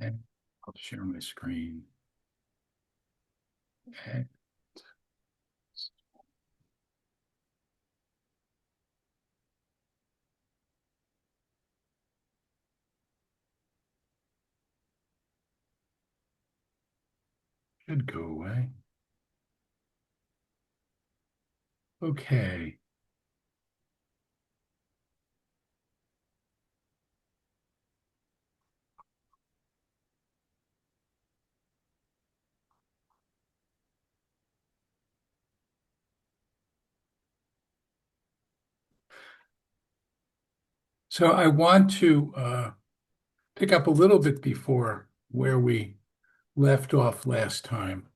And I'll share my screen. And should go away. Okay. So I want to pick up a little bit before where we left off last time.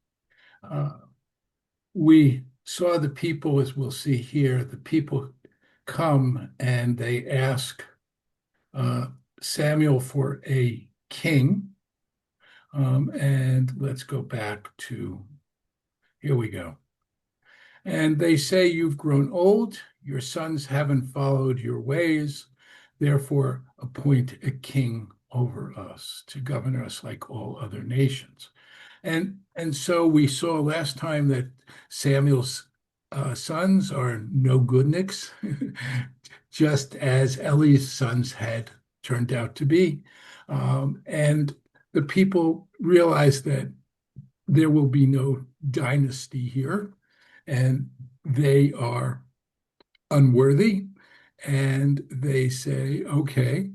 Uh, we saw the people, as we'll see here, the people come and they ask uh, Samuel for a king. And let's go back to, here we go. And they say, "You've grown old, your sons haven't followed your ways, therefore appoint a king over us to govern us like all other nations." And so we saw last time that Samuel's sons are no goodniks, just as Eli's sons had turned out to be. And the people realize that there will be no dynasty here, and they are unworthy. And they say, "Okay,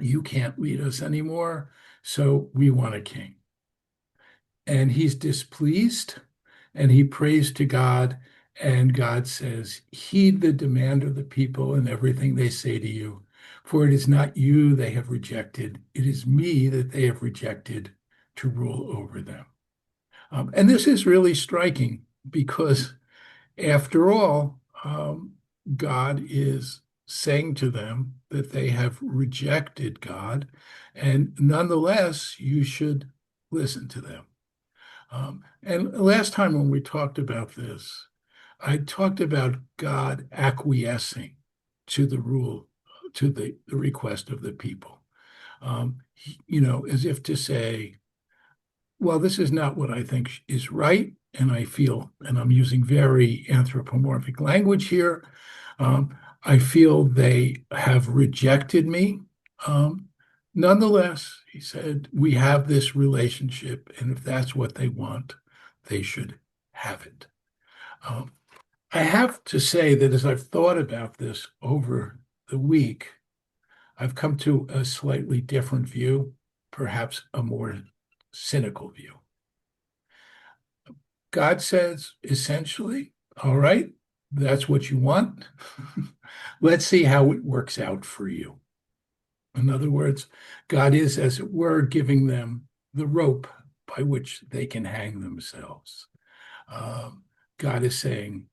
you can't lead us anymore, so we want a king." And he's displeased and he prays to God. And God says, "Heed the demand of the people and everything they say to you, for it is not you they have rejected, it is me that they have rejected to rule over them." And this is really striking because, after all, God is saying to them that they have rejected God, and nonetheless, you should listen to them. And last time when we talked about this, I talked about God acquiescing to the rule, to the request of the people. As if to say, "Well, this is not what I think is right, and I feel," and I'm using very anthropomorphic language here, "I feel they have rejected me. Um, Nonetheless," he said, "we have this relationship, and if that's what they want, they should have it." Um, I have to say that as I've thought about this over the week, I've come to a slightly different view, perhaps a more cynical view. God says essentially, "All right, that's what you want. Let's see how it works out for you." In other words, God is, as it were, giving them the rope by which they can hang themselves. Um, God is saying,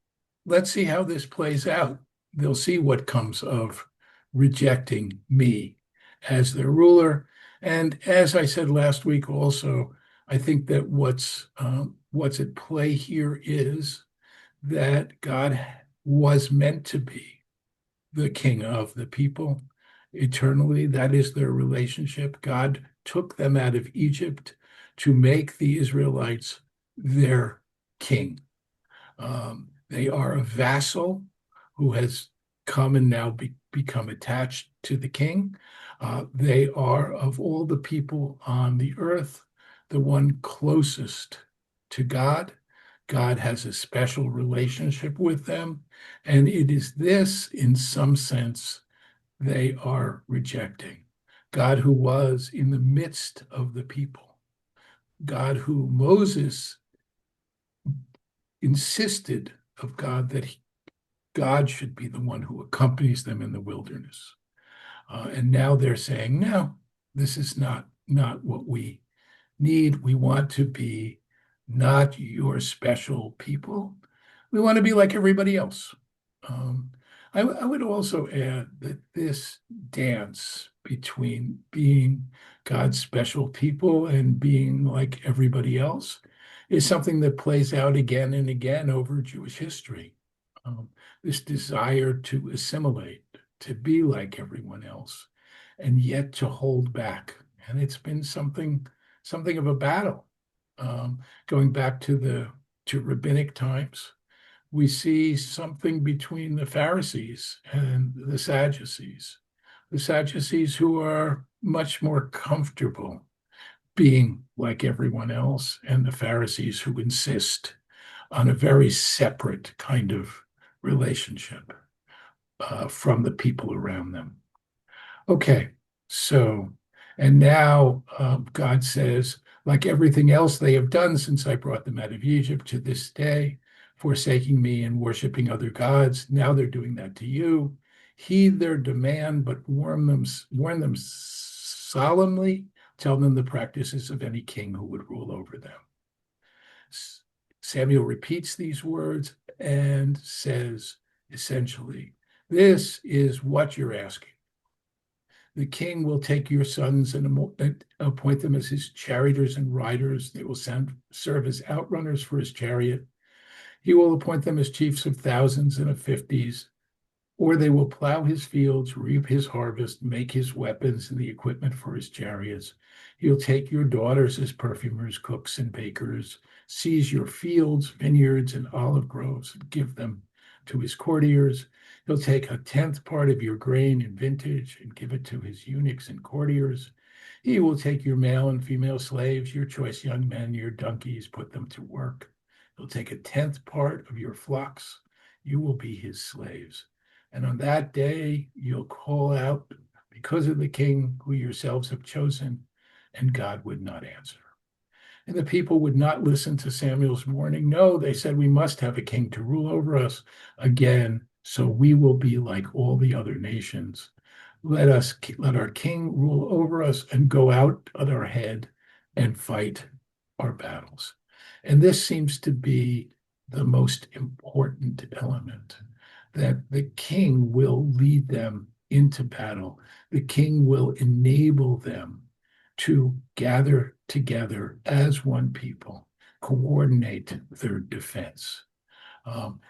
"Let's see how this plays out. They'll see what comes of rejecting me as their ruler." And as I said last week also, I think that what's at play here is that God was meant to be the king of the people eternally. That is their relationship. God took them out of Egypt to make the Israelites their king. They are a vassal who has come and now become attached to the king. They are, of all the people on the earth, the one closest to God. God has a special relationship with them, and it is this, in some sense, they are rejecting. God who was in the midst of the people, God who Moses insisted of God that God should be the one who accompanies them in the wilderness. And now they're saying, "No, this is not what we need. We want to be not your special people. We want to be like everybody else." I would also add that this dance between being God's special people and being like everybody else is something that plays out again and again over Jewish history. Um, this desire to assimilate, to be like everyone else, and yet to hold back and it's been something of a battle. Going back to rabbinic times, we see something between the Pharisees and the Sadducees. The Sadducees who are much more comfortable being like everyone else, and the Pharisees who insist on a very separate kind of relationship from the people around them. Okay, so, and now God says, like everything else they have done since I brought them out of Egypt to this day, forsaking me and worshiping other gods, now they're doing that to you. Heed their demand, but warn them solemnly, tell them the practices of any king who would rule over them. Samuel repeats these words and says, essentially, this is what you're asking. The king will take your sons and appoint them as his charioteers and riders. They will serve as outrunners for his chariot. He will appoint them as chiefs of thousands and of fifties, or they will plow his fields, reap his harvest, make his weapons and the equipment for his chariots. He'll take your daughters as perfumers, cooks, and bakers, seize your fields, vineyards, and olive groves, and give them to his courtiers. He'll take a tenth part of your grain and vintage and give it to his eunuchs and courtiers. He will take your male and female slaves, your choice young men, your donkeys, put them to work. He'll take a tenth part of your flocks. You will be his slaves. And on that day, you'll call out because of the king who yourselves have chosen, and God would not answer. And the people would not listen to Samuel's warning. No, they said, we must have a king to rule over us again, so we will be like all the other nations. Let our king rule over us and go out at our head and fight our battles. And this seems to be the most important element, that the king will lead them into battle. The king will enable them to gather together as one people, coordinate their defense.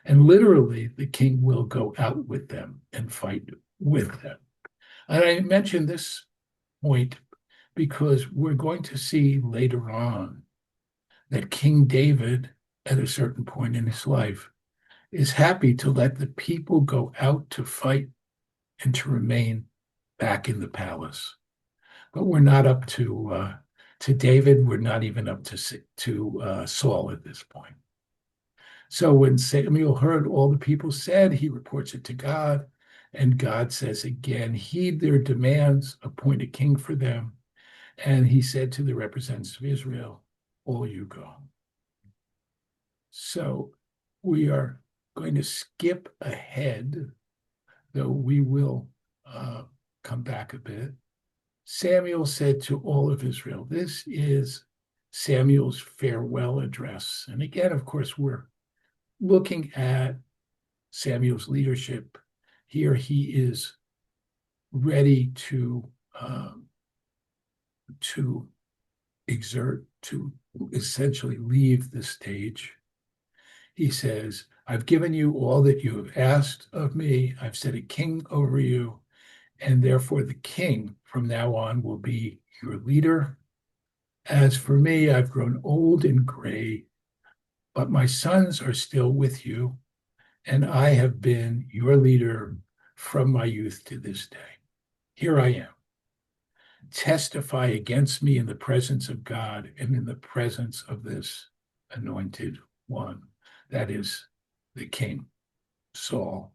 And literally, the king will go out with them and fight with them. And I mention this point because we're going to see later on that King David, at a certain point in his life, is happy to let the people go out to fight and to remain back in the palace. But we're not up to David. We're not even up to Saul at this point. So when Samuel heard all the people said, he reports it to God, and God says again, heed their demands, appoint a king for them. And he said to the representatives of Israel, all you go. So we are going to skip ahead, though we will come back a bit. Samuel said to all of Israel, this is Samuel's farewell address. And again, of course, we're looking at Samuel's leadership. Here he is ready to exert, to essentially leave the stage. He says, I've given you all that you have asked of me. I've set a king over you, and therefore the king from now on will be your leader. As for me, I've grown old and gray, but my sons are still with you, and I have been your leader from my youth to this day. Here I am. Testify against me in the presence of God and in the presence of this anointed one, that is the king, Saul.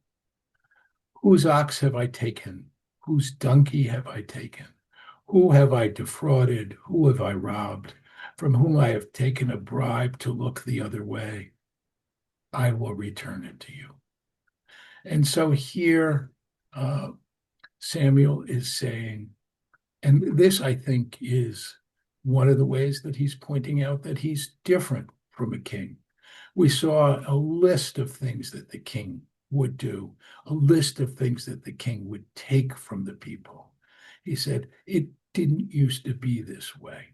Whose ox have I taken? Whose donkey have I taken? Who have I defrauded? Who have I robbed? From whom I have taken a bribe to look the other way? I will return it to you. And so here, Samuel is saying, and this, I think, is one of the ways that he's pointing out that he's different from a king. We saw a list of things that the king would do, a list of things that the king would take from the people. He said, it didn't used to be this way.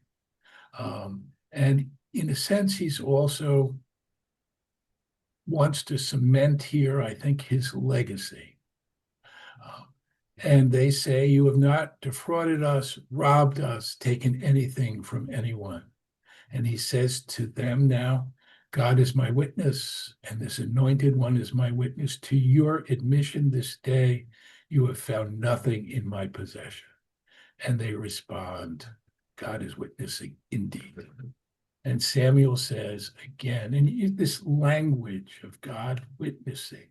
And in a sense, he's also wants to cement here, I think, his legacy. And they say, you have not defrauded us, robbed us, taken anything from anyone. And he says to them now, God is my witness, and this anointed one is my witness to your admission this day. You have found nothing in my possession. And they respond, God is witnessing indeed. And Samuel says again, and this language of God witnessing.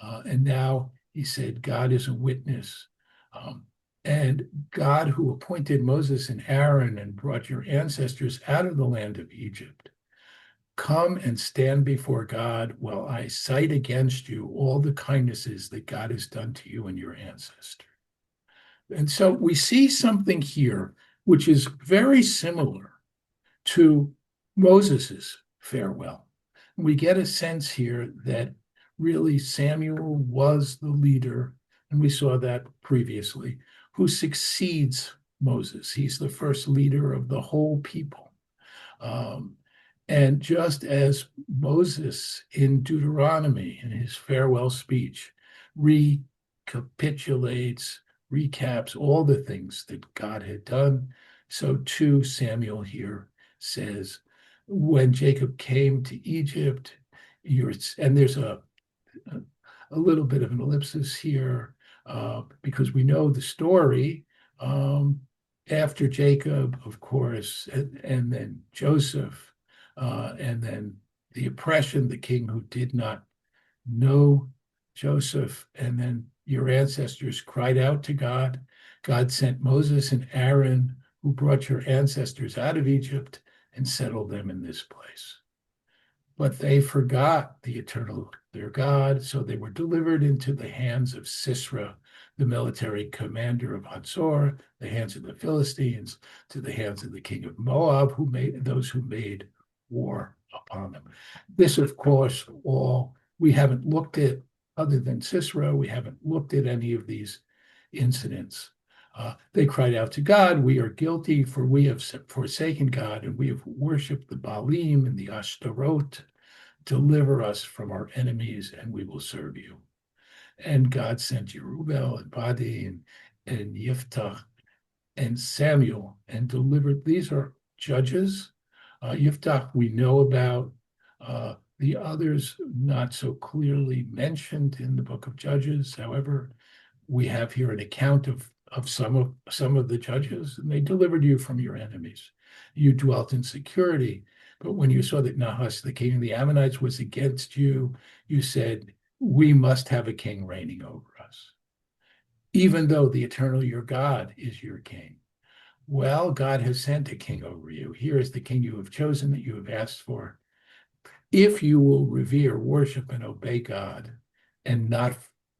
And now he said, God is a witness. And God, who appointed Moses and Aaron and brought your ancestors out of the land of Egypt, come and stand before God while I cite against you all the kindnesses that God has done to you and your ancestors. And so we see something here which is very similar to Moses's farewell. We get a sense here that really Samuel was the leader, and we saw that previously, who succeeds Moses. He's the first leader of the whole people. And just as Moses in Deuteronomy, in his farewell speech, recapitulates, recaps all the things that God had done, so too Samuel here says, when Jacob came to Egypt, and there's a little bit of an ellipsis here, because we know the story. After Jacob, of course, and then Joseph, and then the oppression, the king who did not know Joseph, and then your ancestors cried out to God. God sent Moses and Aaron, who brought your ancestors out of Egypt and settled them in this place. But they forgot the eternal, their God, so they were delivered into the hands of Sisera, the military commander of Hatzor, the hands of the Philistines, to the hands of the king of Moab, who made war upon them. This, of course, all we haven't looked at, other than Sisera, we haven't looked at any of these incidents. They cried out to God, we are guilty, for we have forsaken God, and we have worshipped the Baalim and the Ashtaroth. Deliver us from our enemies, and we will serve you. And God sent Jerubbaal and Badi and Yiftach and Samuel and delivered. These are judges. Yiftach we know about. The others not so clearly mentioned in the book of Judges. However, we have here an account of some of the judges, and they delivered you from your enemies. You dwelt in security, but when you saw that Nahas, the king of the Ammonites, was against you, you said, we must have a king reigning over us, even though the eternal your God is your king. Well, God has sent a king over you. Here is the king you have chosen that you have asked for. If you will revere, worship, and obey God, and not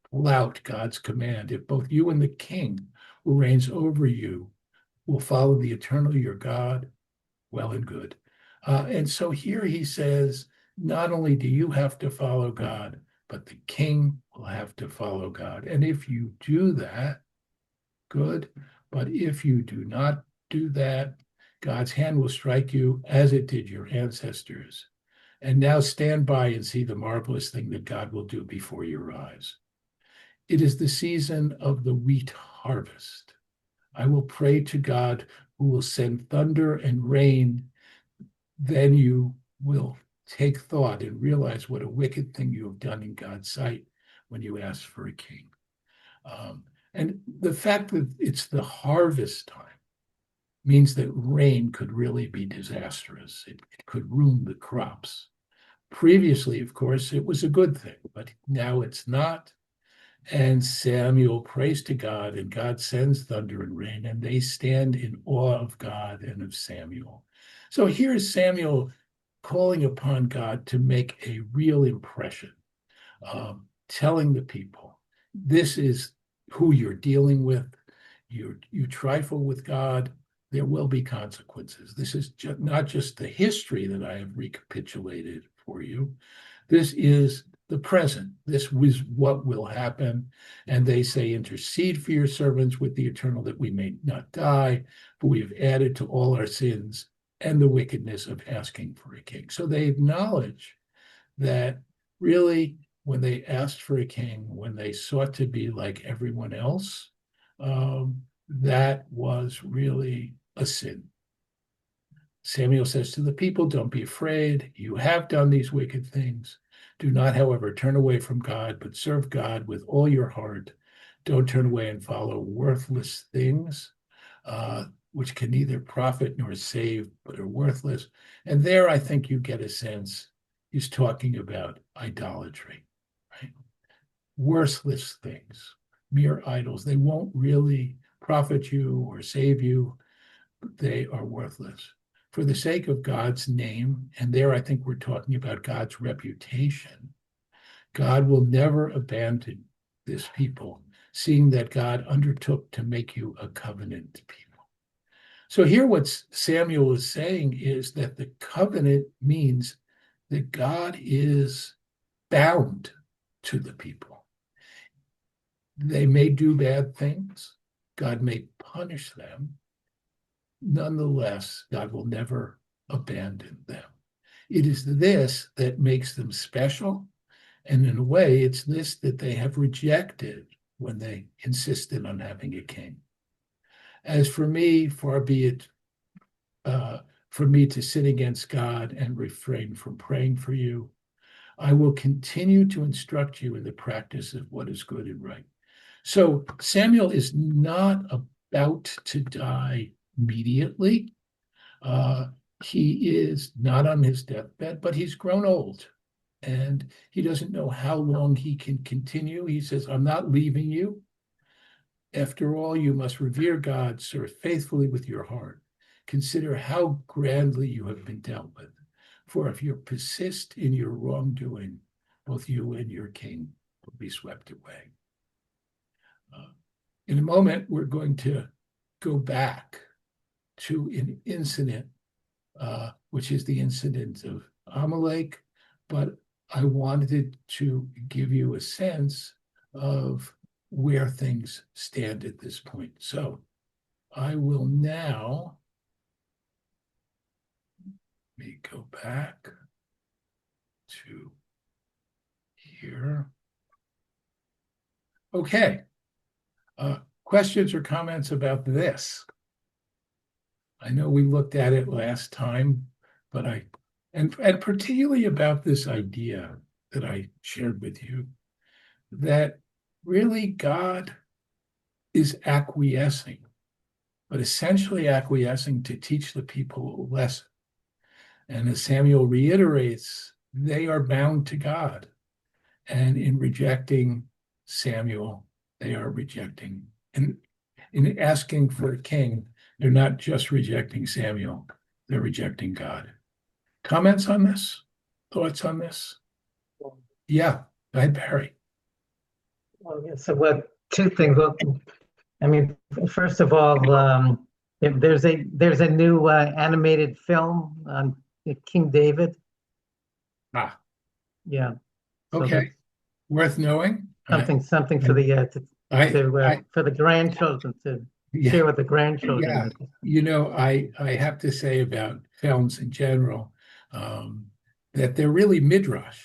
flout God's command, if both you and the king who reigns over you will follow the eternal your God, well and good. And so here he says, not only do you have to follow God, but the king will have to follow God. And if you do that, good. But if you do not do that, God's hand will strike you as it did your ancestors. And now stand by and see the marvelous thing that God will do before your eyes. It is the season of the wheat harvest. I will pray to God who will send thunder and rain. Then you will take thought and realize what a wicked thing you have done in God's sight when you ask for a king. And the fact that it's the harvest time means that rain could really be disastrous. It could ruin the crops. Previously, of course, it was a good thing, but now it's not. And Samuel prays to God, and God sends thunder and rain, and they stand in awe of God and of Samuel. So here's Samuel calling upon God to make a real impression, telling the people, this is who you're dealing with. You trifle with God, there will be consequences. This is not just the history that I have recapitulated for you. This is the present. This was what will happen. And they say, intercede for your servants with the eternal that we may not die, for we have added to all our sins and the wickedness of asking for a king. So they acknowledge that really when they asked for a king, when they sought to be like everyone else, that was really a sin. Samuel says to the people, don't be afraid. You have done these wicked things. Do not, however, turn away from God, but serve God with all your heart. Don't turn away and follow worthless things, which can neither profit nor save, but are worthless. And there, I think you get a sense he's talking about idolatry, right? Worthless things, mere idols. They won't really profit you or save you. They are worthless. For the sake of God's name, and there I think we're talking about God's reputation, God will never abandon this people, seeing that God undertook to make you a covenant people. So here what Samuel is saying is that the covenant means that God is bound to the people. They may do bad things. God may punish them. Nonetheless, God will never abandon them. It is this that makes them special. And in a way, it's this that they have rejected when they insisted on having a king. As for me, far be it for me to sin against God and refrain from praying for you. I will continue to instruct you in the practice of what is good and right. So Samuel is not about to die immediately. He is not on his deathbed, but he's grown old and he doesn't know how long he can continue. He says, I'm not leaving you. After all, you must revere God, serve faithfully with your heart. Consider how grandly you have been dealt with. For if you persist in your wrongdoing, both you and your king will be swept away. In a moment, we're going to go back to an incident, which is the incident of Amalek, but I wanted to give you a sense of where things stand at this point. So I will now, let me go back to here. Okay. Questions or comments about this? I know we looked at it last time, but and particularly about this idea that I shared with you, that really God is acquiescing, but essentially acquiescing to teach the people a lesson. And as Samuel reiterates, they are bound to God. And in rejecting Samuel, they are rejecting. And in asking for a king, they're not just rejecting Samuel, they're rejecting God. Comments on this? Thoughts on this? Yeah, go ahead, Barry. Well, yeah, so what, two things. Well, I mean, first of all, there's a new animated film on King David. Ah, Yeah. So okay. Worth knowing. something for the for the grandchildren to Yeah, share with the grandchildren. yeah. You know, I have to say about films in general, that they're really midrash,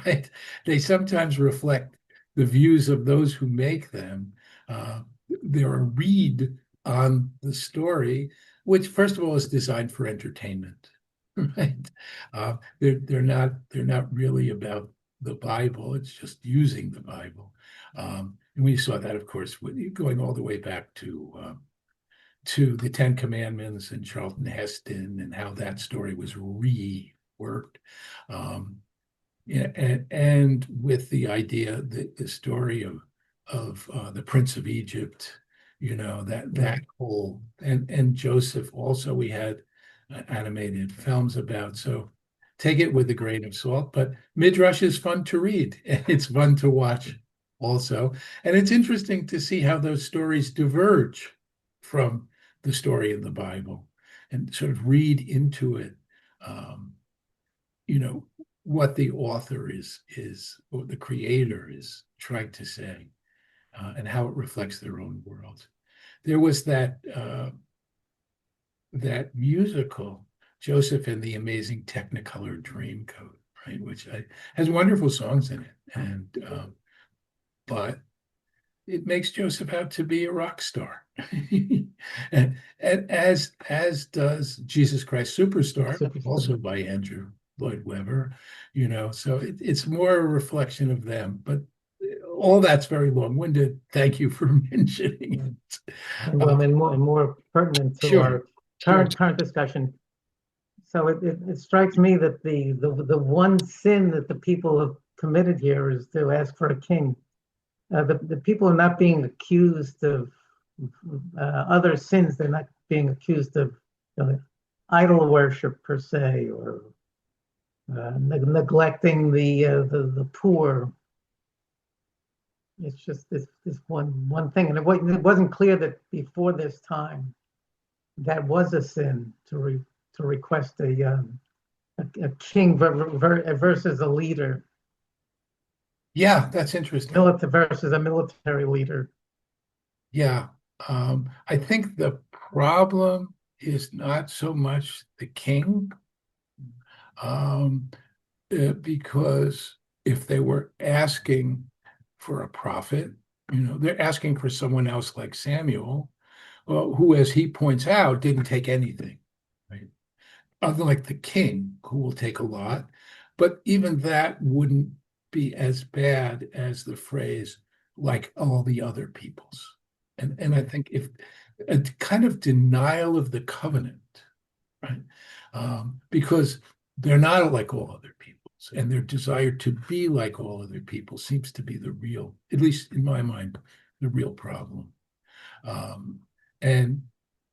right? They sometimes reflect the views of those who make them. They're a read on the story, which first of all is designed for entertainment, right? They're not really about the Bible. It's just using the Bible. And we saw that, of course, going all the way back to the Ten Commandments and Charlton Heston and how that story was reworked. And with the idea that the story of the Prince of Egypt, you know, that whole and Joseph also we had animated films about. So take it with a grain of salt, but Midrash is fun to read and it's fun to watch also. And it's interesting to see how those stories diverge from the story in the Bible and sort of read into it, you know, what the author is or the creator is trying to say, and how it reflects their own world. There was that musical, Joseph and the Amazing Technicolor Dreamcoat, right? Has wonderful songs in it, but it makes Joseph out to be a rock star, and as does Jesus Christ Superstar, also by Andrew Lloyd Webber. So it's more a reflection of them. But all that's very long-winded. Thank you for mentioning it. Well, and more pertinent to Sure, our sure. current discussion. So it strikes me that the one sin that the people have committed here is to ask for a king. The people are not being accused of other sins. They're not being accused of idol worship per se, or neglecting the poor. It's just this one thing, and it wasn't clear that before this time that was a sin to request a king versus a leader, Yeah, that's interesting. versus a military leader. Yeah. I think the problem is not so much the king, um, because if they were asking for a prophet, they're asking for someone else like Samuel, who, as he points out, didn't take anything, right? Unlike the king, who will take a lot, but even that wouldn't be as bad as the phrase like all the other peoples. And I think if a kind of denial of the covenant, right? Because they're not like all other peoples, and their desire to be like all other people seems to be the real, at least in my mind, the real problem. Um, and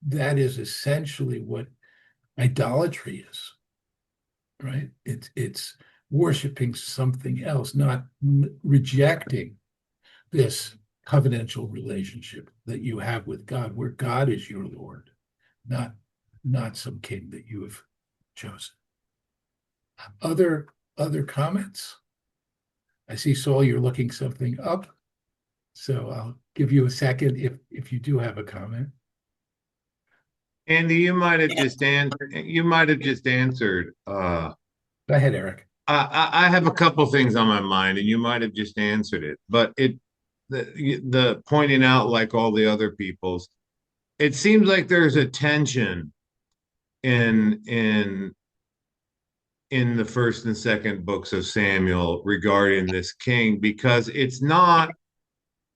that is essentially what idolatry is, right? It's worshiping something else, not rejecting this covenantal relationship that you have with God, where God is your Lord, not not some king that you have chosen. Other other comments? I see, Saul, you're looking something up, so I'll give you a second if you do have a comment. Andy, you might have just answered. Go ahead, Eric. I have a couple things on my mind, and you might have just answered it. But the pointing out like all the other people's, it seems like there's a tension in in in the first and second books of Samuel regarding this king, because it's not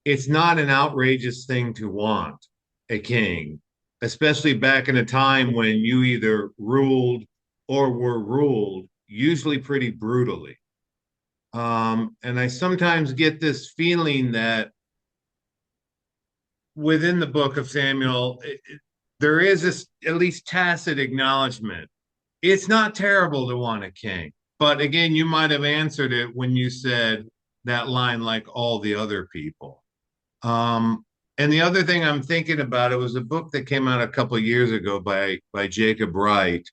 an outrageous thing to want a king, especially back in a time when you either ruled or were ruled, usually pretty brutally. And I sometimes get this feeling that within the book of Samuel, there is this at least tacit acknowledgement. It's not terrible to want a king. But again, you might have answered it when you said that line, like all the other people. And the other thing I'm thinking about, it was a book that came out a couple of years ago by Jacob Wright,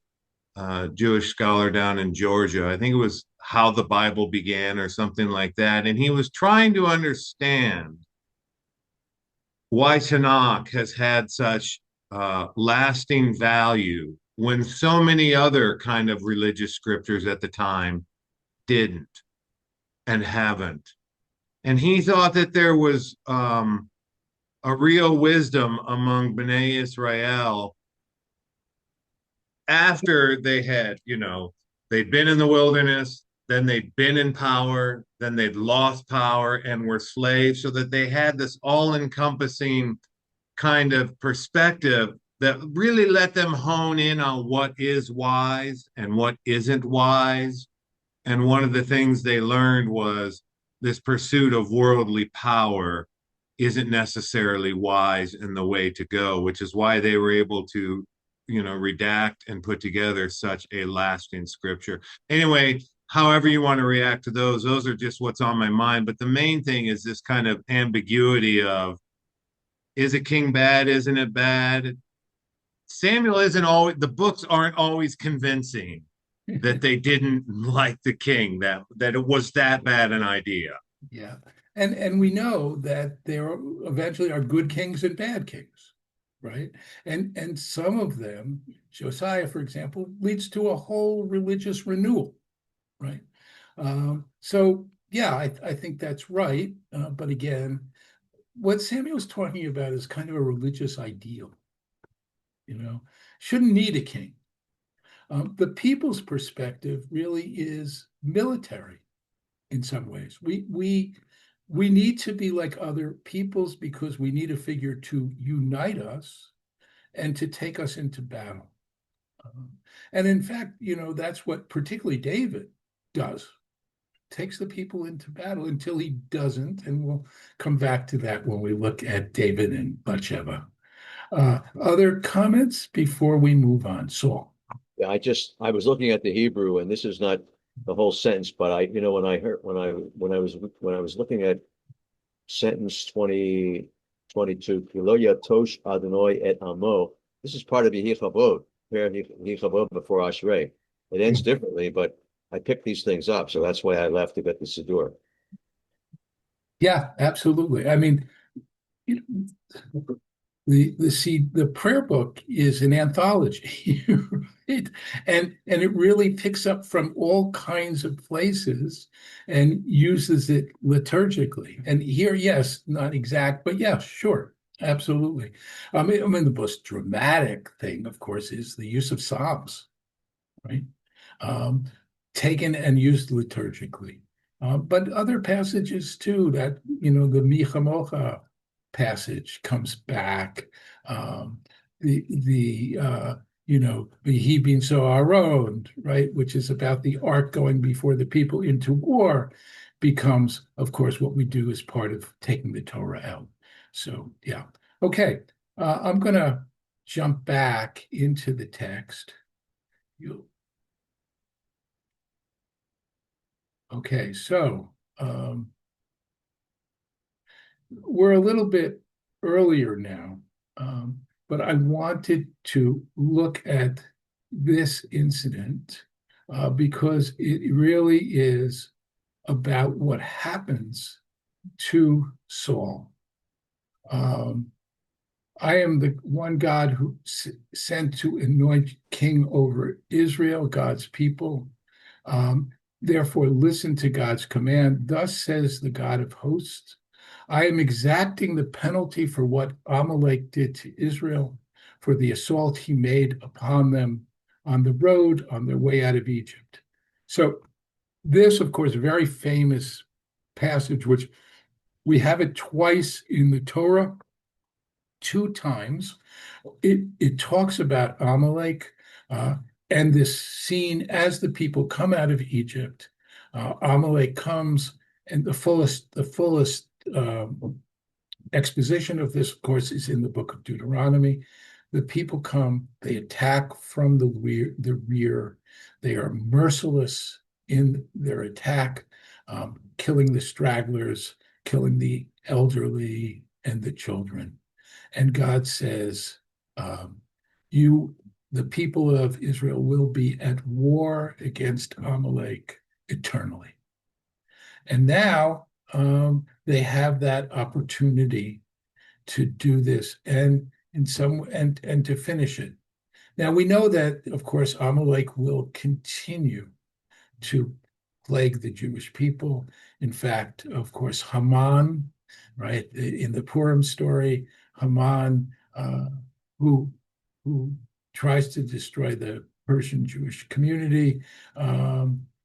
Jewish scholar down in Georgia. I think it was How the Bible Began or something like that. And he was trying to understand why Tanakh has had such lasting value when so many other kind of religious scriptures at the time didn't and haven't. And he thought that there was a real wisdom among Bnei Israel after they'd been in the wilderness, then they'd been in power, then they'd lost power and were slaves, so that they had this all-encompassing kind of perspective that really let them hone in on what is wise and what isn't wise. And one of the things they learned was this pursuit of worldly power isn't necessarily wise in the way to go, which is why they were able to, redact and put together such a lasting scripture. Anyway, however you want to react to those are just what's on my mind. But the main thing is this kind of ambiguity of, is a king bad? Isn't it bad? Samuel isn't always, the books aren't always convincing that they didn't like the king, that it was that bad an idea. Yeah. And we know that there eventually are good kings and bad kings, right? And some of them, Josiah, for example, leads to a whole religious renewal, right? So yeah, I think that's right. But again, what Samuel's talking about is kind of a religious ideal, shouldn't need a king. The people's perspective really is military in some ways. We need to be like other peoples because we need a figure to unite us and to take us into battle. And in fact, that's what particularly David does, takes the people into battle until he doesn't. And we'll come back to that when we look at David and Bathsheba. Other comments before we move on? Saul. Yeah, I was looking at the Hebrew, and this is not the whole sentence, but when I was looking at sentence 2022, Kilo Yatosh Adonai et Amo. This is part of Yehichabod, Yehichabod before Ashrei. It ends differently, but I picked these things up, so that's why I left to get the Siddur. Yeah, absolutely. I mean, the prayer book is an anthology, right? And it really picks up from all kinds of places and uses it liturgically. And here, yes, not exact, but yeah, sure, absolutely. I mean, the most dramatic thing, of course, is the use of Psalms, right? Um, Taken and used liturgically. But other passages too, that, the Micha Mocha passage comes back. He being so our own, right, which is about the ark going before the people into war, becomes, of course, what we do as part of taking the Torah out. So, yeah. Okay. I'm going to jump back into the text. Okay, so we're a little bit earlier now, but I wanted to look at this incident because it really is about what happens to Saul. I am the one God who sent to anoint king over Israel, God's people. Therefore, listen to God's command. Thus says the God of hosts, I am exacting the penalty for what Amalek did to Israel, for the assault he made upon them on the road on their way out of Egypt. So this, of course, very famous passage, which we have it twice in the Torah, 2 times. It talks about Amalek, and this scene as the people come out of Egypt. Amalek comes, and the fullest exposition of this, of course, is in the book of Deuteronomy. The people come, they attack from the rear. They are merciless in their attack, killing the stragglers, killing the elderly and the children. And God says, the people of Israel will be at war against Amalek eternally. And now they have that opportunity to do this and to finish it. Now we know that, of course, Amalek will continue to plague the Jewish people. In fact, of course, Haman, right, in the Purim story, Haman, who tries to destroy the Persian Jewish community,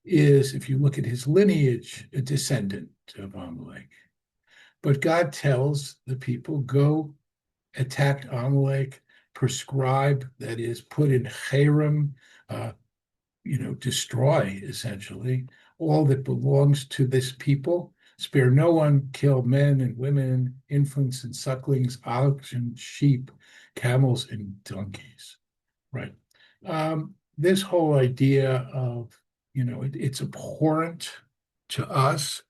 is, if you look at his lineage, a descendant of Amalek. But God tells the people, go attack Amalek, prescribe, that is, put in cherem, destroy, essentially, all that belongs to this people. Spare no one, kill men and women, infants and sucklings, oxen, sheep, camels, and donkeys. Right. This whole idea of, it's abhorrent to us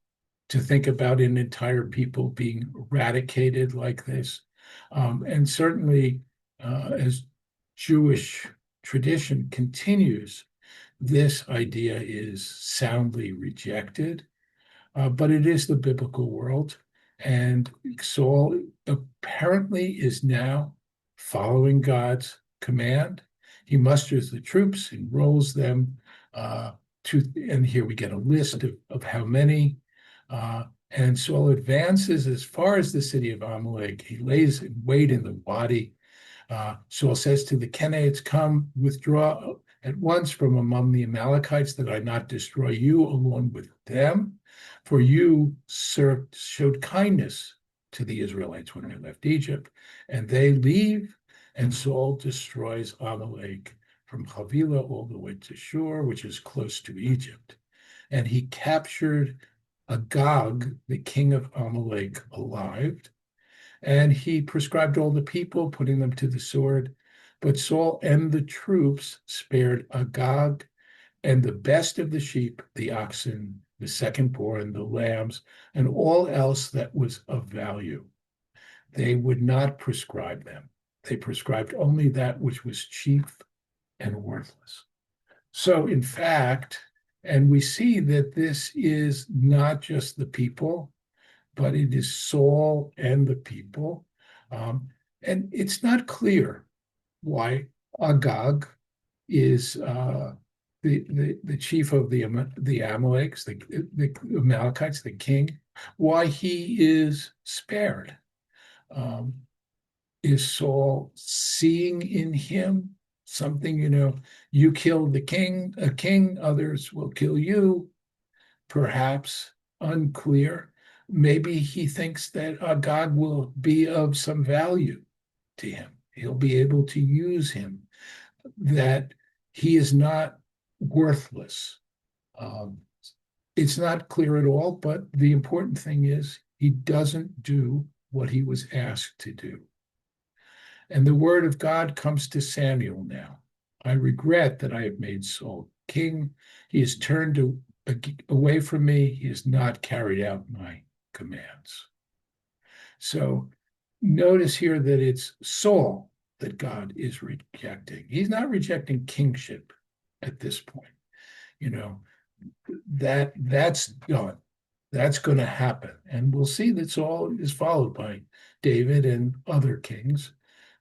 to think about an entire people being eradicated like this. And certainly, as Jewish tradition continues, this idea is soundly rejected, but it is the biblical world. And Saul apparently is now following God's command. He musters the troops, enrolls them and here we get a list of how many. And Saul advances as far as the city of Amalek. He lays in wait in the wadi. Saul says to the Kenites, come, withdraw at once from among the Amalekites, that I not destroy you along with them. For you showed kindness to the Israelites when they left Egypt, and they leave, and Saul destroys Amalek from Havilah all the way to Shur, which is close to Egypt. And he captured Agag, the king of Amalek, alive, and he prescribed all the people, putting them to the sword. But Saul and the troops spared Agag and the best of the sheep, the oxen, the second-born, the lambs, and all else that was of value. They would not prescribe them. They prescribed only that which was cheap and worthless. So, in fact, and we see that this is not just the people, but it is Saul and the people. And it's not clear why Agag is the chief of the Amaleks, the Amalekites, the king, why he is spared. Is Saul seeing in him something, you killed the king, a king, others will kill you? Perhaps unclear. Maybe he thinks that God will be of some value to him. He'll be able to use him, that he is not worthless. It's not clear at all, but the important thing is he doesn't do what he was asked to do. And the word of God comes to Samuel now. I regret that I have made Saul king. He has turned away from me. He has not carried out my commands. So notice here that it's Saul that God is rejecting. He's not rejecting kingship at this point. That's done. That's going to happen. And we'll see that Saul is followed by David and other kings.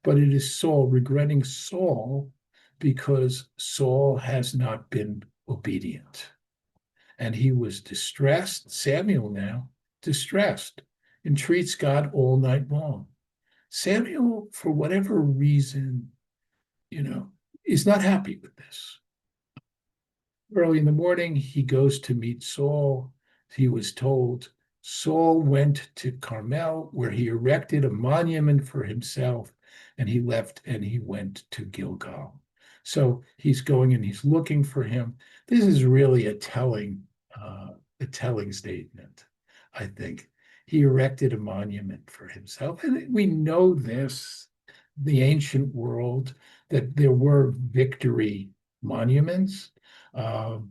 But it is Saul, regretting Saul, because Saul has not been obedient. And he was distressed. Samuel now, distressed, entreats God all night long. Samuel, for whatever reason, is not happy with this. Early in the morning, he goes to meet Saul. He was told Saul went to Carmel, where he erected a monument for himself, and he left and he went to Gilgal. So he's going and he's looking for him. This is really a telling statement, I think. He erected a monument for himself. And we know this, the ancient world, that there were victory monuments. So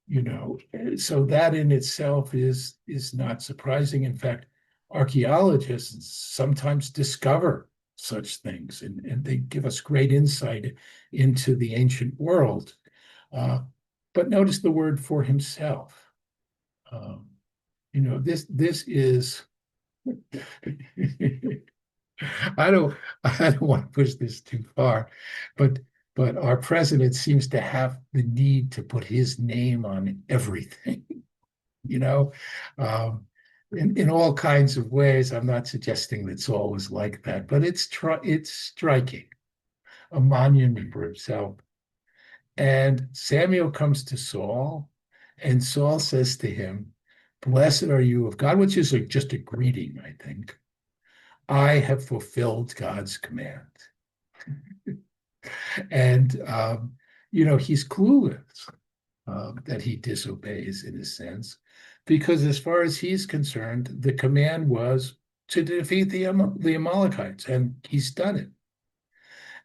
that in itself is not surprising. In fact, archaeologists sometimes discover such things, and they give us great insight into the ancient world. But notice the word for himself. This is. I don't want to push this too far, but our president seems to have the need to put his name on everything, in all kinds of ways. I'm not suggesting that Saul was like that, but it's striking, a monument for himself. And Samuel comes to Saul, and Saul says to him, "Blessed are you of God," which is just a greeting, I think. "I have fulfilled God's command." And, he's clueless that he disobeys in a sense, because as far as he's concerned, the command was to defeat the Amalekites, and he's done it.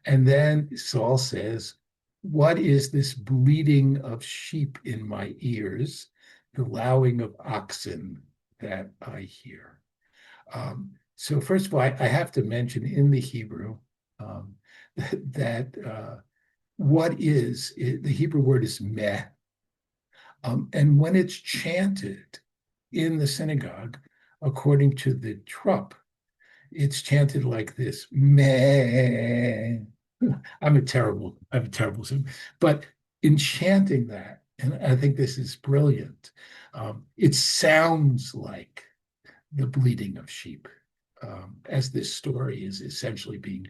And then Saul says, "What is this bleating of sheep in my ears, the lowing of oxen that I hear?" So first of all, I have to mention in the Hebrew that the Hebrew word is meh. And when it's chanted in the synagogue, according to the trup, it's chanted like this, meh. I have a terrible singer. But in chanting that, and I think this is brilliant. It sounds like the bleating of sheep, as this story is essentially being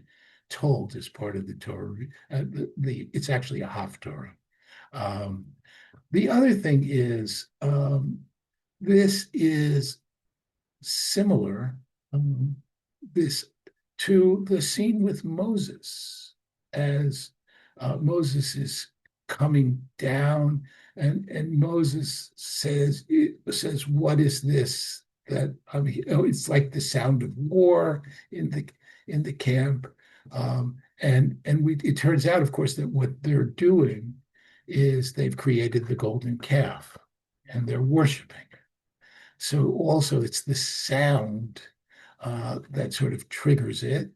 told as part of the Torah. It's actually a Haftorah. The other thing is, this is similar, this to the scene with Moses, as Moses is coming down, and Moses says, "What is this?" That I mean, it's like the sound of war in the camp, it turns out, of course, that what they're doing is they've created the golden calf, and they're worshiping. So also it's the sound that sort of triggers it.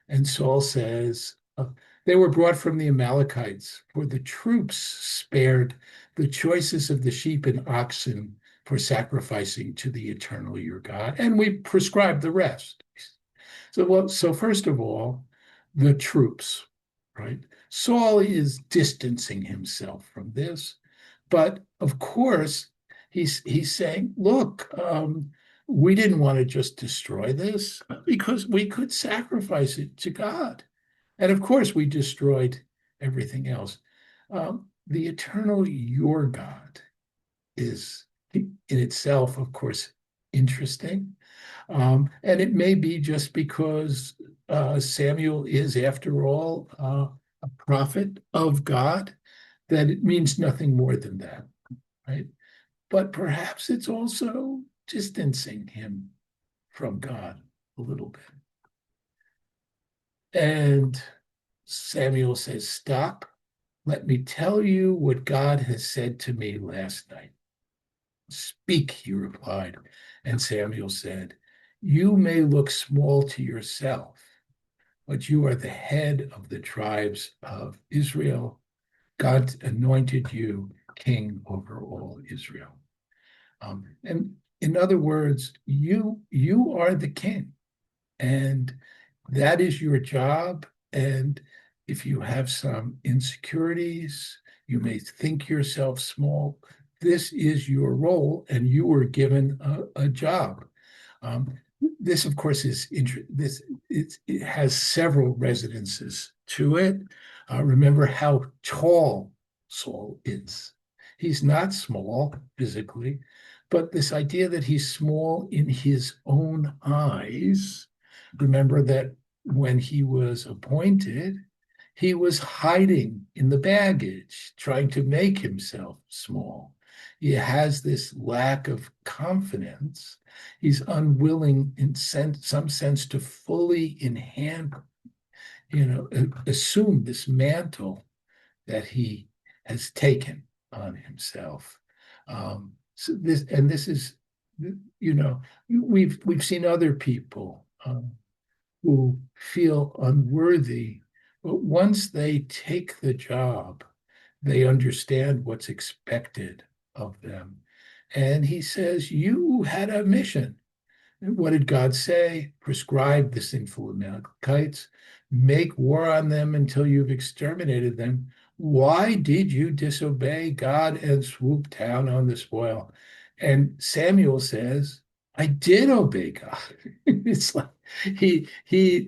And Saul says, they were brought from the Amalekites, for the troops spared the choices of the sheep and oxen for sacrificing to the eternal your God, and we prescribed the rest. So first of all, the troops, right? Saul is distancing himself from this, but of course, he's saying, look, we didn't want to just destroy this because we could sacrifice it to God. And of course, we destroyed everything else. The eternal your God is in itself, of course, interesting. And it may be just because Samuel is, after all, a prophet of God, that it means nothing more than that, right? But perhaps it's also distancing him from God a little bit. And Samuel says, "Stop. Let me tell you what God has said to me last night." "Speak," he replied. And Samuel said, "You may look small to yourself, but you are the head of the tribes of Israel. God anointed you king over all Israel." And in other words, you are the king, and that is your job. And if you have some insecurities, you may think yourself small. This is your role, and you were given a job. This, of course, it has several resonances to it. Remember how tall Saul is. He's not small physically, but this idea that he's small in his own eyes. Remember that when he was appointed, he was hiding in the baggage, trying to make himself small. He has this lack of confidence. He's unwilling, in some sense, to fully enhance, assume this mantle that he has taken on himself. This is, we've seen other people who feel unworthy, but once they take the job, they understand what's expected of them. And he says, you had a mission. What did God say? Prescribe the sinful Amalekites, make war on them until you've exterminated them. Why did you disobey God and swoop down on the spoil? And Samuel says, I did obey God. It's like he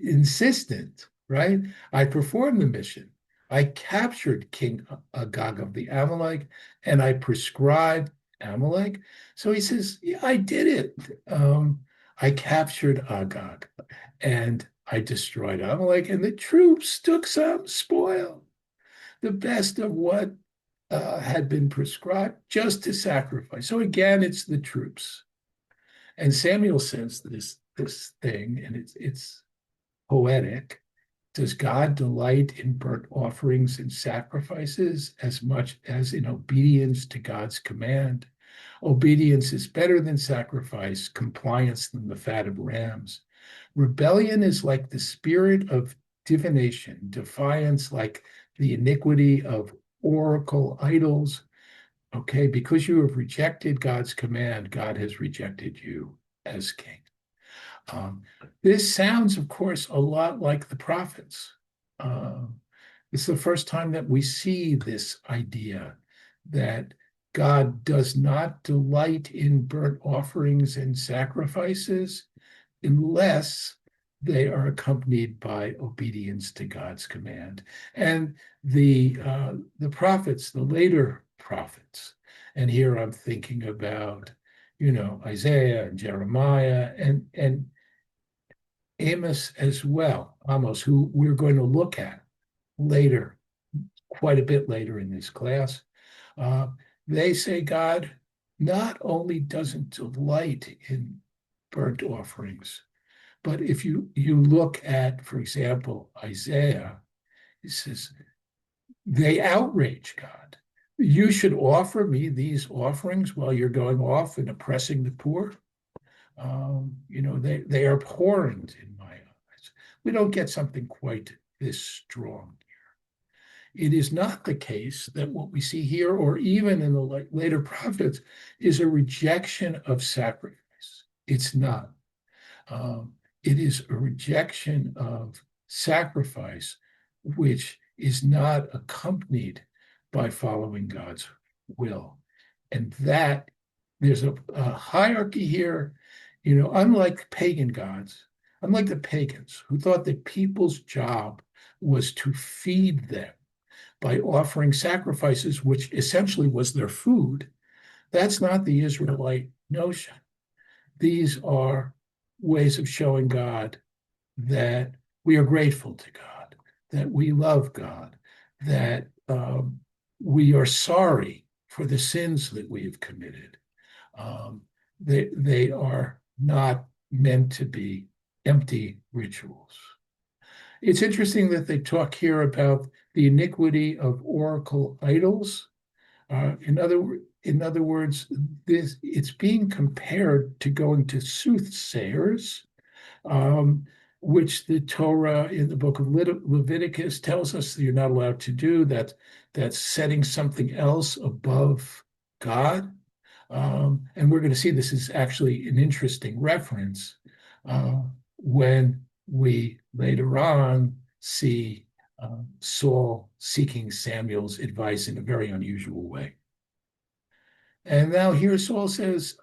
insistent, right? I performed the mission. I captured King Agag of the Amalek, and I prescribed Amalek. So he says, yeah, I did it. I captured Agag, and I destroyed Amalek, and the troops took some spoil, the best of what had been prescribed, just to sacrifice. So again, it's the troops. And Samuel says this thing, and it's poetic. Does God delight in burnt offerings and sacrifices as much as in obedience to God's command? Obedience is better than sacrifice, compliance than the fat of rams. Rebellion is like the spirit of divination, defiance like the iniquity of oracle idols. Okay, because you have rejected God's command, God has rejected you as king. This sounds, of course, a lot like the prophets. It's the first time that we see this idea that God does not delight in burnt offerings and sacrifices unless they are accompanied by obedience to God's command. And the prophets, the later prophets, and here I'm thinking about, Isaiah and Jeremiah and Amos as well, Amos, who we're going to look at later, quite a bit later in this class. They say God not only doesn't delight in burnt offerings, but if you look at, for example, Isaiah, he says, they outrage God. You should offer me these offerings while you're going off and oppressing the poor. They are abhorrent in my eyes. We don't get something quite this strong here. It is not the case that what we see here, or even in the later prophets, is a rejection of sacrifice. It's not. It is a rejection of sacrifice, which is not accompanied by following God's will. And that there's a hierarchy here, unlike pagan gods, unlike the pagans who thought that people's job was to feed them by offering sacrifices, which essentially was their food. That's not the Israelite notion. These are ways of showing God that we are grateful to God, that we love God, that we are sorry for the sins that we have committed. They are not meant to be empty rituals. It's interesting that they talk here about the iniquity of oracle idols. In other words, it's being compared to going to soothsayers, which the Torah in the book of Leviticus tells us that you're not allowed to do. That's setting something else above God. And we're going to see this is actually an interesting reference when we later on see Saul seeking Samuel's advice in a very unusual way. And now here Saul says,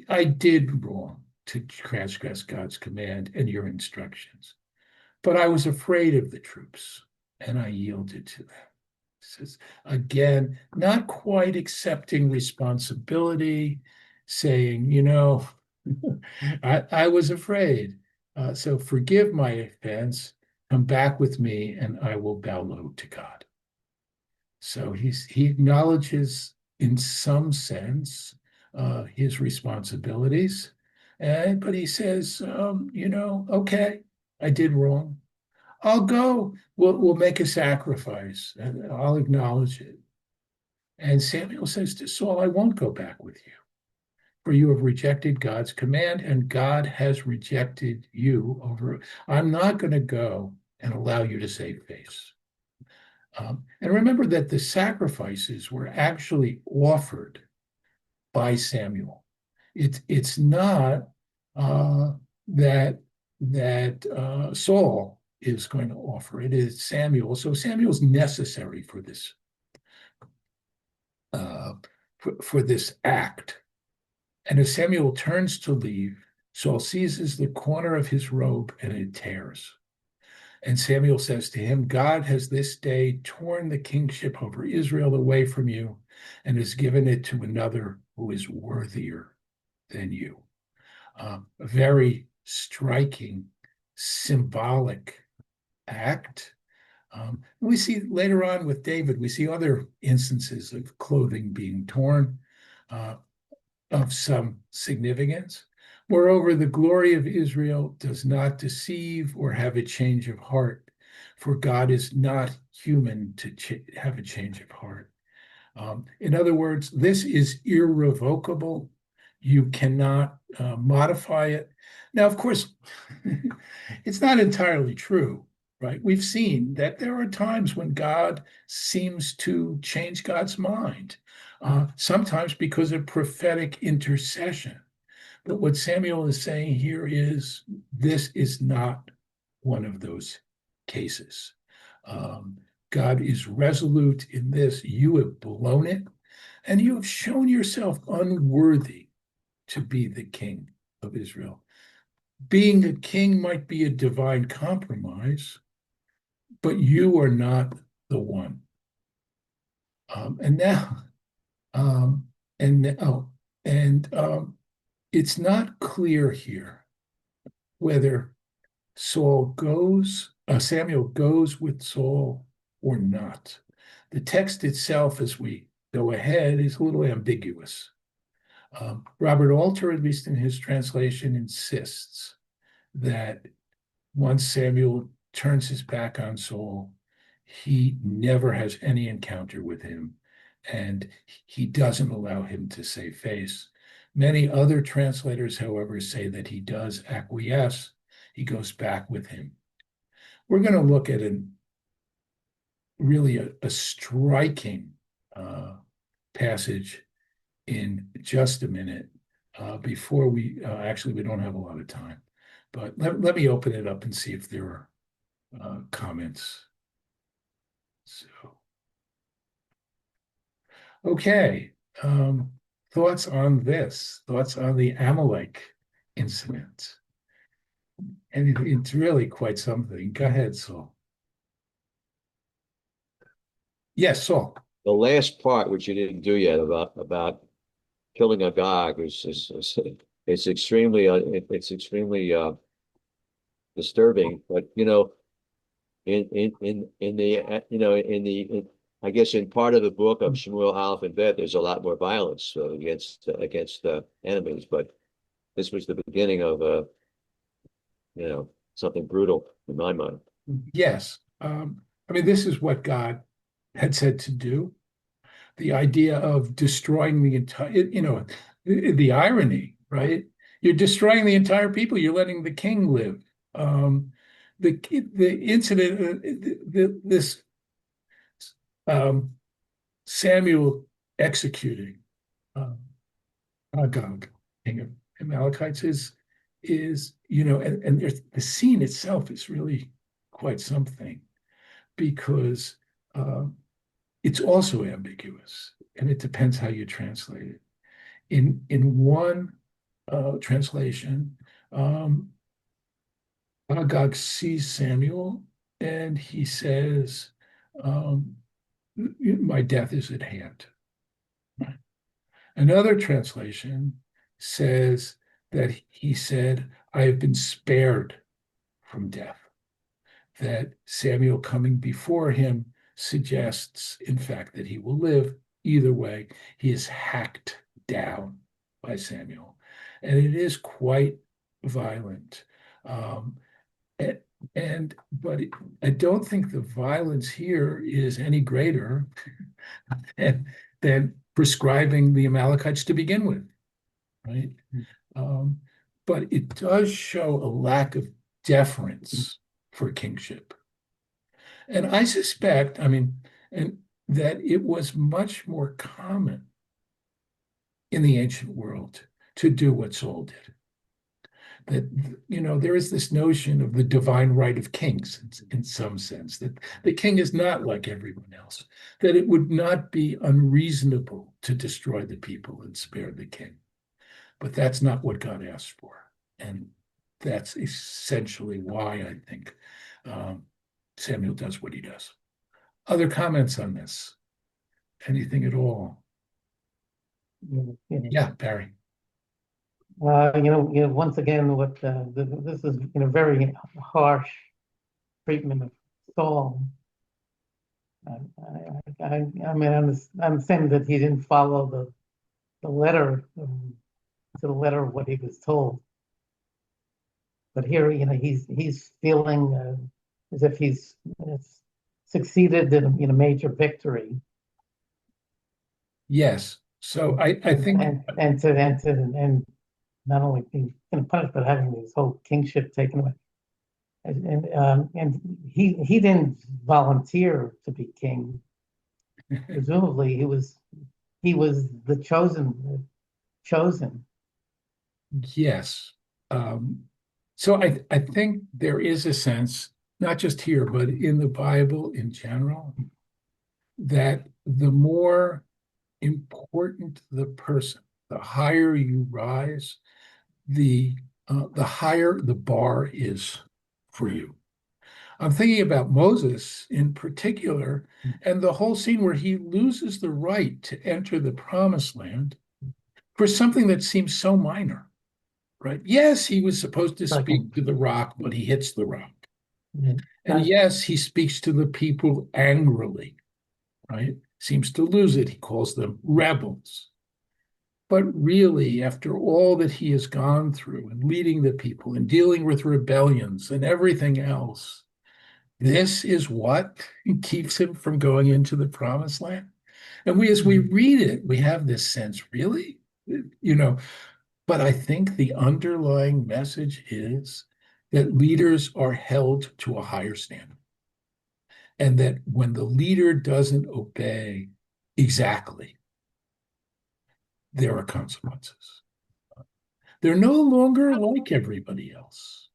I did wrong to transgress God's command and your instructions, but I was afraid of the troops and I yielded to them. Says, again, not quite accepting responsibility, saying, I was afraid. So forgive my offense, come back with me, and I will bow low to God. So he acknowledges, in some sense, his responsibilities, but he says, okay, I did wrong. I'll go. We'll make a sacrifice, and I'll acknowledge it. And Samuel says to Saul, I won't go back with you, for you have rejected God's command, and God has rejected you over. I'm not going to go and allow you to save face. And remember that the sacrifices were actually offered by Samuel. It's not that Saul is going to offer. It is Samuel. So Samuel's necessary for this for this act. And as Samuel turns to leave, Saul seizes the corner of his robe and it tears. And Samuel says to him, God has this day torn the kingship over Israel away from you and has given it to another who is worthier than you. A very striking, symbolic act. We see later on with David, we see other instances of clothing being torn of some significance. Moreover, the glory of Israel does not deceive or have a change of heart, for God is not human to have a change of heart. In other words, this is irrevocable. You cannot modify it. Now, of course, it's not entirely true, right? We've seen that there are times when God seems to change God's mind, sometimes because of prophetic intercession. But what Samuel is saying here is this is not one of those cases. God is resolute in this. You have blown it. and you have shown yourself unworthy to be the king of Israel. Being a king might be a divine compromise, but you are not the one. And now, um, and oh, and it's not clear here whether Samuel goes with Saul or not. The text itself, as we go ahead, is a little ambiguous. Robert Alter, at least in his translation, insists that once Samuel turns his back on Saul, he never has any encounter with him, and he doesn't allow him to save face. Many other translators, however, say that he does acquiesce. He goes back with him. We're going to look at really a striking passage in just a minute. Before we actually, we don't have a lot of time, but let me open it up and see if there are comments. So, okay, thoughts on this? Thoughts on the Amalek incident? And it's really quite something. Go ahead, Saul. Yes, Saul. The last part, which you didn't do yet, about killing Agag, it's extremely disturbing. But in the I guess in part of the book of Shmuel Aleph and Bet, there's a lot more violence against enemies. But this was the beginning of something brutal in my mind. Yes. I mean, this is what God had said to do. The idea of destroying the entire, the irony, right? You're destroying the entire people. You're letting the king live. The incident, this Samuel executing Agag, king of Amalekites, and there's the scene itself is really quite something, because it's also ambiguous, and it depends how you translate it. In one translation, Agag sees Samuel and he says, my death is at hand. Another translation says that he said, I have been spared from death. That Samuel coming before him suggests, in fact, that he will live. Either way, he is hacked down by Samuel. And it is quite violent. But I don't think the violence here is any greater than prescribing the Amalekites to begin with, right? But it does show a lack of deference for kingship. And I suspect, that it was much more common in the ancient world to do what Saul did. That, there is this notion of the divine right of kings in some sense, that the king is not like everyone else, that it would not be unreasonable to destroy the people and spare the king. But that's not what God asked for. And that's essentially why I think Samuel does what he does. Other comments on this? Anything at all? Yeah, Barry. Once again, this is very harsh treatment of Saul. I understand that he didn't follow the letter to the letter of what he was told, but here, he's feeling as if he's succeeded in a major victory. Yes. So I think and not only being punished, but having his whole kingship taken away. And he didn't volunteer to be king. Presumably, he was the chosen. yes. So I think there is a sense, not just here, but in the Bible in general, that the more important the person, the higher you rise, the higher the bar is for you. I'm thinking about Moses in particular, and the whole scene where he loses the right to enter the promised land for something that seems so minor, right? Yes, he was supposed to speak to the rock, but he hits the rock. Yeah. And yes, he speaks to the people angrily, right? Seems to lose it. He calls them rebels. But really, after all that he has gone through and leading the people and dealing with rebellions and everything else, this is what keeps him from going into the promised land. And as we read it, we have this sense, really? But I think the underlying message is that leaders are held to a higher standard. And that when the leader doesn't obey exactly, there are consequences. They're no longer like everybody else.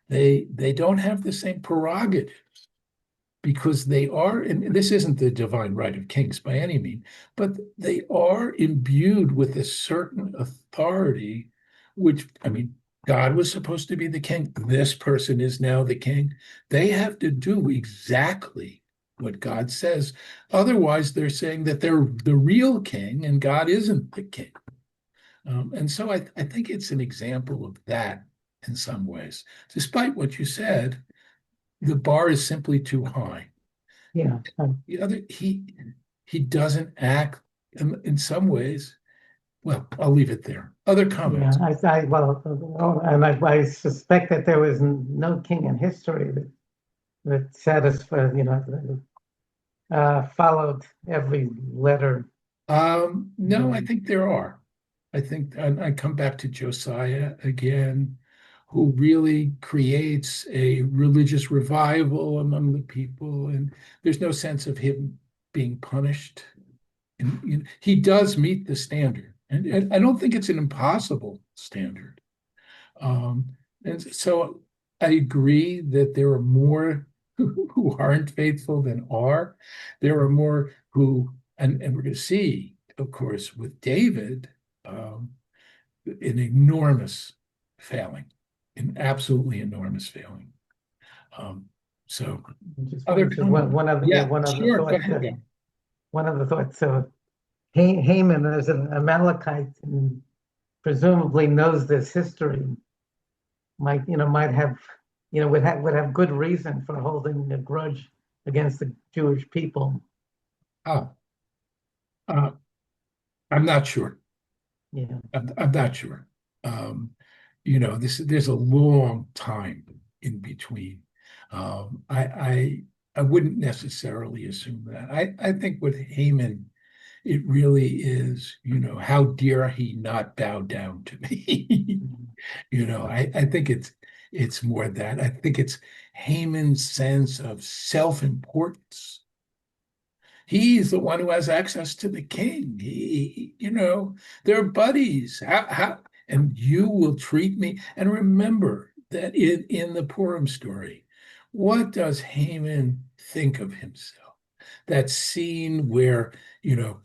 They don't have the same prerogatives because they are, and this isn't the divine right of kings by any means, but they are imbued with a certain authority, which, I mean, God was supposed to be the king. This person is now the king. They have to do exactly what God says. Otherwise, they're saying that they're the real king and God isn't the king. And so I think it's an example of that in some ways. Despite what you said, the bar is simply too high. Yeah. The other, he doesn't act in some ways. Well, I'll leave it there. Other comments? Yeah, I suspect that there was no king in history that satisfied, followed every letter. No, I think there are. I think I come back to Josiah again, who really creates a religious revival among the people, and there's no sense of him being punished. And he does meet the standard, and I don't think it's an impossible standard. And so I agree that there are more who aren't faithful than are. There are more who, and we're going to see, of course, with David, an enormous failing, an absolutely enormous failing. So Just other one, one other, yeah, one other sure, thought. go ahead. One other thought. So Haman is an Amalekite and presumably knows this history. Might have, would have good reason for holding a grudge against the Jewish people. Oh, uh, I'm not sure. Yeah. I'm not sure. There's a long time in between. I wouldn't necessarily assume that. I think with Haman, it really is, how dare he not bow down to me? I think it's more that. I think it's Haman's sense of self-importance. He's the one who has access to the king. They're buddies. And you will treat me. And remember that in the Purim story, what does Haman think of himself? That scene where, you know,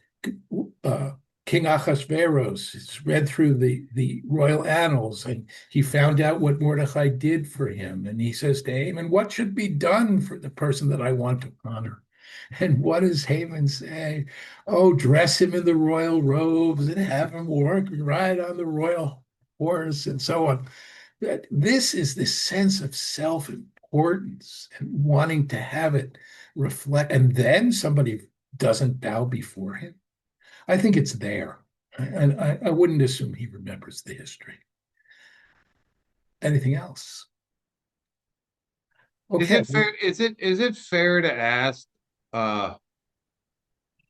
King Ahasuerus is read through the royal annals, and he found out what Mordecai did for him. And he says to Haman, what should be done for the person that I want to honor? And what does Haman say? Oh, dress him in the royal robes and have him ride on the royal horse and so on. This is this sense of self-importance and wanting to have it reflect, and then somebody doesn't bow before him. I think it's there. And I wouldn't assume he remembers the history. Anything else? Is Okay. it fair? Is it fair to ask? I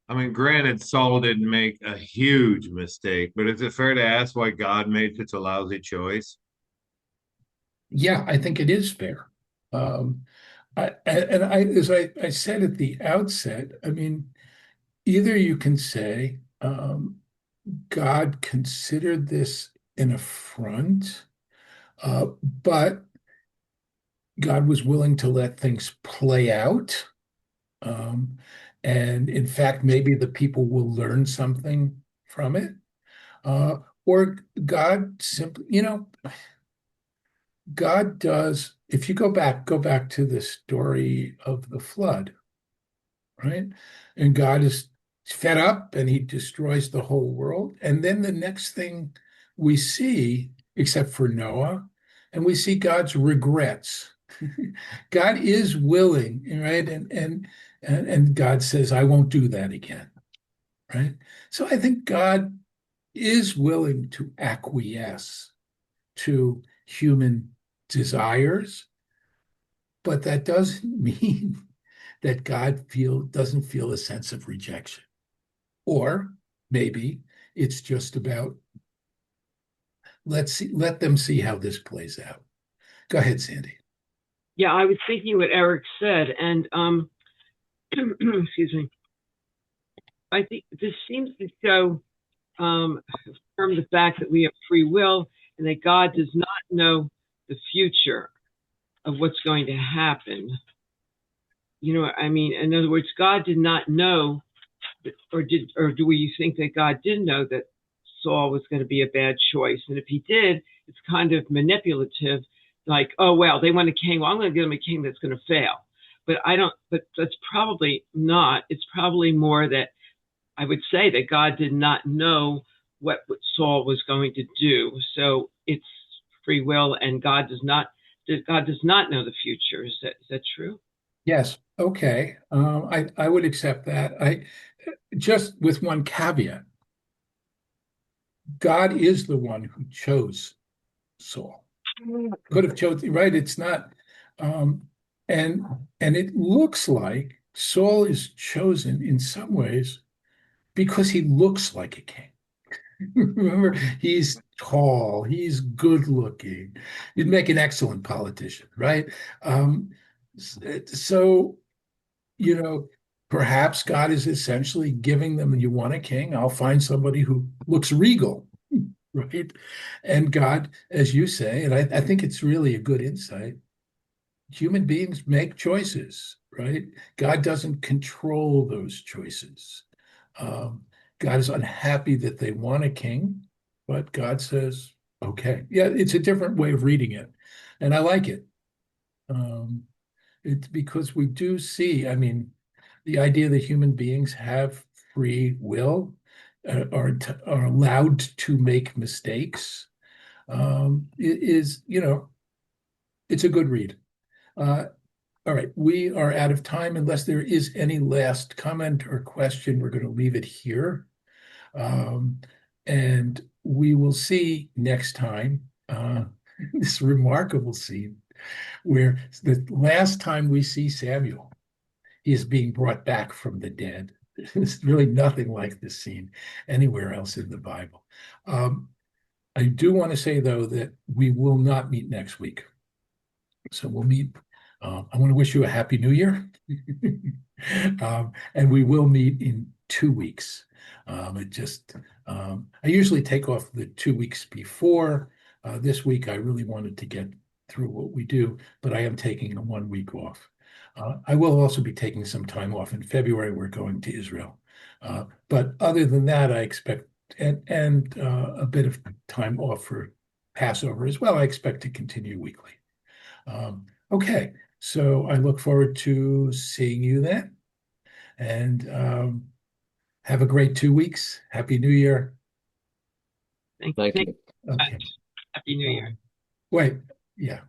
mean, granted, Saul didn't make a huge mistake, but is it fair to ask why God made such a lousy choice? Yeah, I think it is fair. As I said at the outset, I mean, either you can say God considered this an affront, but God was willing to let things play out Um, and in fact, maybe the people will learn something from it. Or God simply, God does, if you go back to the story of the flood, right? And God is fed up and he destroys the whole world. And then the next thing we see, except for Noah, and we see God's regrets. God is willing, right? And God says, I won't do that again, right? So I think God is willing to acquiesce to human desires, but that doesn't mean that God doesn't feel a sense of rejection. Or maybe it's just about let them see how this plays out. Go ahead, Sandy. Yeah, I was thinking what Eric said, and excuse me. I think this seems to show from the fact that we have free will and that God does not know the future of what's going to happen. You know what I mean? In other words, God did not know, or do we think that God did know that Saul was going to be a bad choice? And if he did, it's kind of manipulative, like, oh, well, they want a king. Well, I'm going to give them a king that's going to fail. But that's probably not. It's probably more that I would say that God did not know what Saul was going to do. So it's free will, and God does not know the future. Is that true? Yes. Okay. I would accept that. I just with one caveat. God is the one who chose Saul. Could have chosen, right? It's not, um, and it looks like Saul is chosen in some ways because he looks like a king. Remember, he's tall, he's good looking. He'd make an excellent politician, right? So, you know, perhaps God is essentially giving them, you want a king, I'll find somebody who looks regal, right? And God, as you say, and I think it's really a good insight, human beings make choices, right? God doesn't control those choices. Um, God is unhappy that they want a king, but God says, okay. Yeah, it's a different way of reading it. And I like it. Um, it's because we do see, I mean, the idea that human beings have free will, are allowed to make mistakes, is, it's a good read. Uh, all right, we are out of time. Unless there is any last comment or question, we're going to leave it here. And we will see next time this remarkable scene where the last time we see Samuel, he is being brought back from the dead. There's really nothing like this scene anywhere else in the Bible. I do want to say, though, that we will not meet next week. So we'll meet. I want to wish you a happy new year. And we will meet in 2 weeks. I usually take off the 2 weeks before. This week, I really wanted to get through what we do, but I am taking a 1 week off. I will also be taking some time off in February. We're going to Israel. But other than that, I expect, and a bit of time off for Passover as well. I expect to continue weekly. Okay, so I look forward to seeing you then. And have a great 2 weeks. Happy New Year. Thank Thank you. you. Okay. Happy New Year. Wait, yeah.